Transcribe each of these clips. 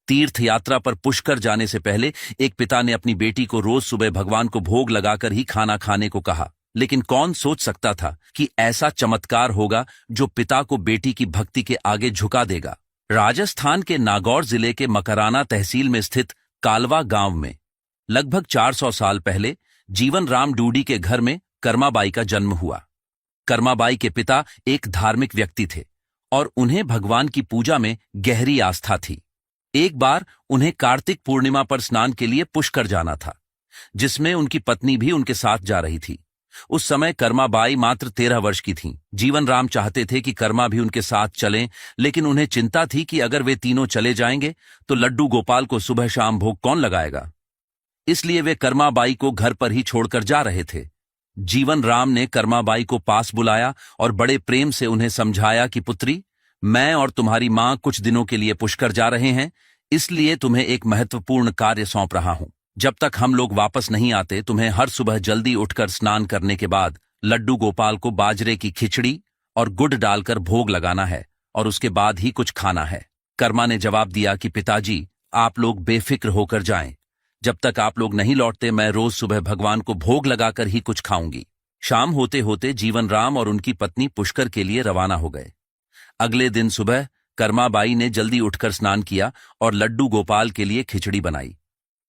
तीर्थ यात्रा पर पुष्कर जाने से पहले एक पिता ने अपनी बेटी को रोज सुबह भगवान को भोग लगाकर ही खाना खाने को कहा, लेकिन कौन सोच सकता था कि ऐसा चमत्कार होगा जो पिता को बेटी की भक्ति के आगे झुका देगा। राजस्थान के नागौर जिले के मकराना तहसील में स्थित कालवा गांव में लगभग 400 साल पहले जीवन राम डूडी के घर में कर्माबाई का जन्म हुआ। कर्माबाई के पिता एक धार्मिक व्यक्ति थे और उन्हें भगवान की पूजा में गहरी आस्था थी। एक बार उन्हें कार्तिक पूर्णिमा पर स्नान के लिए पुष्कर जाना था, जिसमें उनकी पत्नी भी उनके साथ जा रही थी। उस समय कर्माबाई मात्र 13 वर्ष की थीं। जीवन राम चाहते थे कि कर्मा भी उनके साथ चलें, लेकिन उन्हें चिंता थी कि अगर वे तीनों चले जाएंगे तो लड्डू गोपाल को सुबह शाम भोग कौन लगाएगा। इसलिए वे कर्माबाई को घर पर ही छोड़कर जा रहे थे। जीवन राम ने कर्माबाई को पास बुलाया और बड़े प्रेम से उन्हें समझाया कि पुत्री, मैं और तुम्हारी मां कुछ दिनों के लिए पुष्कर जा रहे हैं, इसलिए तुम्हें एक महत्वपूर्ण कार्य सौंप रहा हूं। जब तक हम लोग वापस नहीं आते तुम्हें हर सुबह जल्दी उठकर स्नान करने के बाद लड्डू गोपाल को बाजरे की खिचड़ी और गुड़ डालकर भोग लगाना है और उसके बाद ही कुछ खाना है। कर्मा ने जवाब दिया कि पिताजी, आप लोग बेफिक्र होकर जाएं। जब तक आप लोग नहीं लौटते मैं रोज सुबह भगवान को भोग लगाकर ही कुछ खाऊंगी। शाम होते होते जीवन राम और उनकी पत्नी पुष्कर के लिए रवाना हो गए। अगले दिन सुबह कर्माबाई ने जल्दी उठकर स्नान किया और लड्डू गोपाल के लिए खिचड़ी बनाई।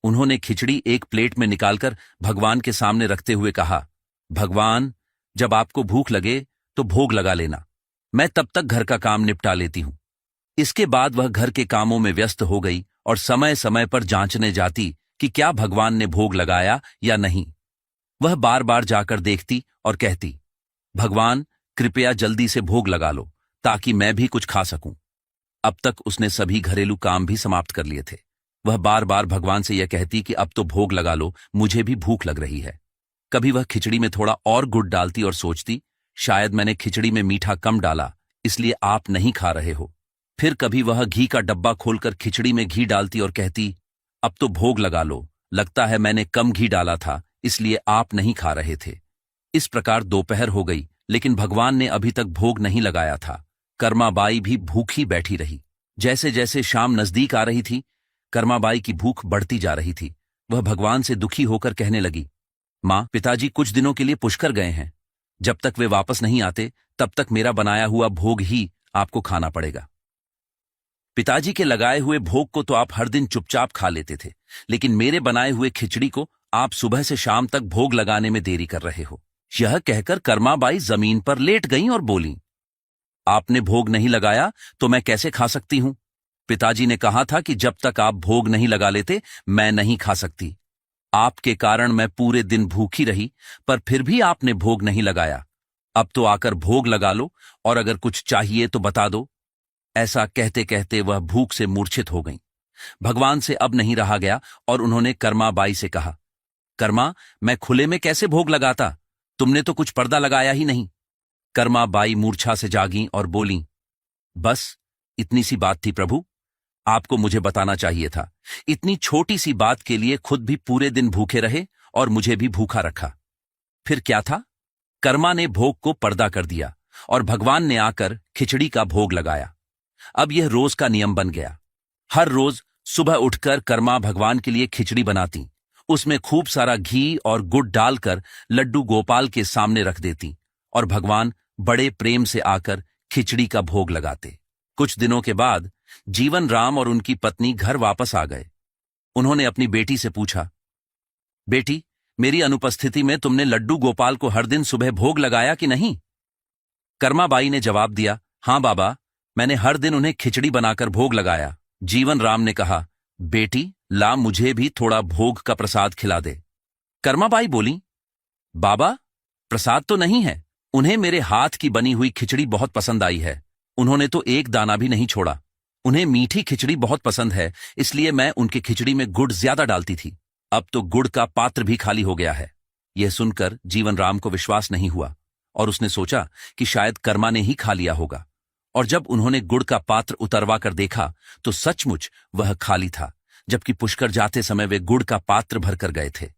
उन्होंने खिचड़ी एक प्लेट में निकालकर भगवान के सामने रखते हुए कहा, भगवान, जब आपको भूख लगे तो भोग लगा लेना, मैं तब तक घर का काम निपटा लेती हूं। इसके बाद वह घर के कामों में व्यस्त हो गई और समय समय पर जांचने जाती कि क्या भगवान ने भोग लगाया या नहीं। वह बार बार जाकर देखती और कहती, भगवान कृपया जल्दी से भोग लगा लो ताकि मैं भी कुछ खा सकूं। अब तक उसने सभी घरेलू काम भी समाप्त कर लिए थे। वह बार बार भगवान से यह कहती कि अब तो भोग लगा लो, मुझे भी भूख लग रही है। कभी वह खिचड़ी में थोड़ा और गुड़ डालती और सोचती, शायद मैंने खिचड़ी में मीठा कम डाला इसलिए आप नहीं खा रहे हो। फिर कभी वह घी का डब्बा खोलकर खिचड़ी में घी डालती और कहती, अब तो भोग लगा लो, लगता है मैंने कम घी डाला था इसलिए आप नहीं खा रहे थे। इस प्रकार दोपहर हो गई, लेकिन भगवान ने अभी तक भोग नहीं लगाया था। कर्माबाई भी भूखी बैठी रही। जैसे जैसे शाम नजदीक आ रही थी, कर्माबाई की भूख बढ़ती जा रही थी। वह भगवान से दुखी होकर कहने लगी, मां, पिताजी कुछ दिनों के लिए पुष्कर गए हैं। जब तक वे वापस नहीं आते तब तक मेरा बनाया हुआ भोग ही आपको खाना पड़ेगा। पिताजी के लगाए हुए भोग को तो आप हर दिन चुपचाप खा लेते थे, लेकिन मेरे बनाए हुए खिचड़ी को आप सुबह से शाम तक भोग लगाने में देरी कर रहे हो। यह कहकर कर्माबाई जमीन पर लेट गईं और बोलीं, आपने भोग नहीं लगाया तो मैं कैसे खा सकती हूं? पिताजी ने कहा था कि जब तक आप भोग नहीं लगा लेते मैं नहीं खा सकती। आपके कारण मैं पूरे दिन भूखी रही, पर फिर भी आपने भोग नहीं लगाया। अब तो आकर भोग लगा लो और अगर कुछ चाहिए तो बता दो। ऐसा कहते कहते वह भूख से मूर्छित हो गईं। भगवान से अब नहीं रहा गया और उन्होंने कर्माबाई से कहा, कर्मा, मैं खुले में कैसे भोग लगाता? तुमने तो कुछ पर्दा लगाया ही नहीं। कर्माबाई मूर्छा से जागीं और बोलीं, बस इतनी सी बात थी प्रभु, आपको मुझे बताना चाहिए था। इतनी छोटी सी बात के लिए खुद भी पूरे दिन भूखे रहे और मुझे भी भूखा रखा। फिर क्या था? कर्मा ने भोग को पर्दा कर दिया और भगवान ने आकर खिचड़ी का भोग लगाया। अब यह रोज का नियम बन गया। हर रोज सुबह उठकर कर्मा भगवान के लिए खिचड़ी बनाती, उसमें खूब सारा घी और गुड़ डालकर लड्डू गोपाल के सामने रख देती और भगवान बड़े प्रेम से आकर खिचड़ी का भोग लगाते। कुछ दिनों के बाद जीवन राम और उनकी पत्नी घर वापस आ गए। उन्होंने अपनी बेटी से पूछा, बेटी, मेरी अनुपस्थिति में तुमने लड्डू गोपाल को हर दिन सुबह भोग लगाया कि नहीं? कर्माबाई ने जवाब दिया, हां बाबा, मैंने हर दिन उन्हें खिचड़ी बनाकर भोग लगाया। जीवन राम ने कहा, बेटी, ला मुझे भी थोड़ा भोग का प्रसाद खिला दे। कर्माबाई बोली, बाबा, प्रसाद तो नहीं है, उन्हें मेरे हाथ की बनी हुई खिचड़ी बहुत पसंद आई है। उन्होंने तो एक दाना भी नहीं छोड़ा। उन्हें मीठी खिचड़ी बहुत पसंद है, इसलिए मैं उनकी खिचड़ी में गुड़ ज्यादा डालती थी। अब तो गुड़ का पात्र भी खाली हो गया है। यह सुनकर जीवन राम को विश्वास नहीं हुआ और उसने सोचा कि शायद कर्मा ने ही खा लिया होगा। और जब उन्होंने गुड़ का पात्र उतरवा कर देखा तो सचमुच वह खाली था, जबकि पुष्कर जाते समय वे गुड़ का पात्र भरकर गए थे।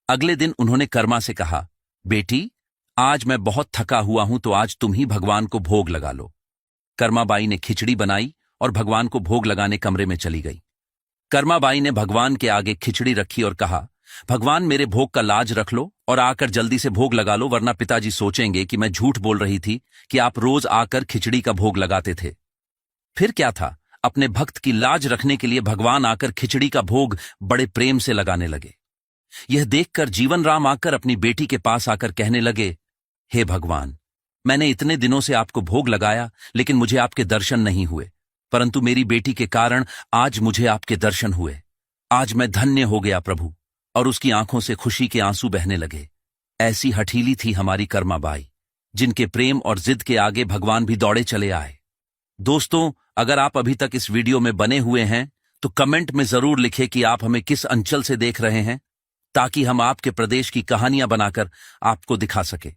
अगले दिन उन्होंने कर्मा से कहा, बेटी, आज मैं बहुत थका हुआ हूं तो आज तुम ही भगवान को भोग लगा लो। कर्माबाई ने खिचड़ी बनाई और भगवान को भोग लगाने कमरे में चली गई। कर्माबाई ने भगवान के आगे खिचड़ी रखी और कहा, भगवान मेरे भोग का लाज रख लो और आकर जल्दी से भोग लगा लो, वरना पिताजी सोचेंगे कि मैं झूठ बोल रही थी कि आप रोज आकर खिचड़ी का भोग लगाते थे। फिर क्या था, अपने भक्त की लाज रखने के लिए भगवान आकर खिचड़ी का भोग बड़े प्रेम से लगाने लगे। यह देखकर जीवन राम आकर अपनी बेटी के पास आकर कहने लगे, हे भगवान, मैंने इतने दिनों से आपको भोग लगाया लेकिन मुझे आपके दर्शन नहीं हुए, परंतु मेरी बेटी के कारण आज मुझे आपके दर्शन हुए। आज मैं धन्य हो गया प्रभु। और उसकी आंखों से खुशी के आंसू बहने लगे। ऐसी हठीली थी हमारी कर्माबाई, जिनके प्रेम और जिद के आगे भगवान भी दौड़े चले आए। दोस्तों, अगर आप अभी तक इस वीडियो में बने हुए हैं तो कमेंट में जरूर लिखें कि आप हमें किस अंचल से देख रहे हैं, ताकि हम आपके प्रदेश की कहानियां बनाकर आपको दिखा सके।